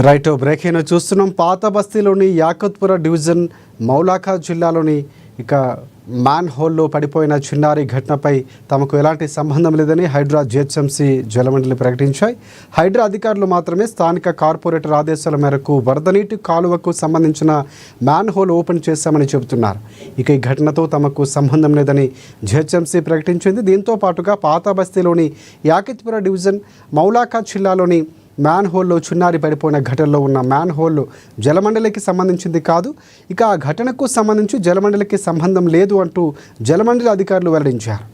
Right break చూస్తున్నాం. పాత బస్తీలోని Yakutpura division మౌలాఖా జిల్లాలోని మ్యాన్ హోల్లో పడిపోయిన చిన్నారి ఘటనపై తమకు ఎలాంటి సంబంధం లేదని హైడ్రా జిహెచ్ఎంసీ జలమండలి ప్రకటించాయి. హైడ్రా అధికారులు మాత్రమే స్థానిక కార్పొరేటర్ ఆదేశాల మేరకు వరద నీటి కాలువకు సంబంధించిన మ్యాన్ హోల్ ఓపెన్ చేశామని చెబుతున్నారు. ఈ ఘటనతో తమకు సంబంధం లేదని జిహెచ్ఎంసీ ప్రకటించింది. దీంతో పాటుగా పాత బస్తీలోని యాకత్పుర డివిజన్ మౌలాఖా జిల్లాలోని మ్యాన్ హోల్లో చిన్నారి పడిపోయిన ఘటనలో ఉన్న మ్యాన్ హోల్ జలమండలికి సంబంధించింది కాదు. ఆ ఘటనకు సంబంధించి జలమండలికి సంబంధం లేదు అంటూ జలమండలి అధికారులు వెల్లడించారు.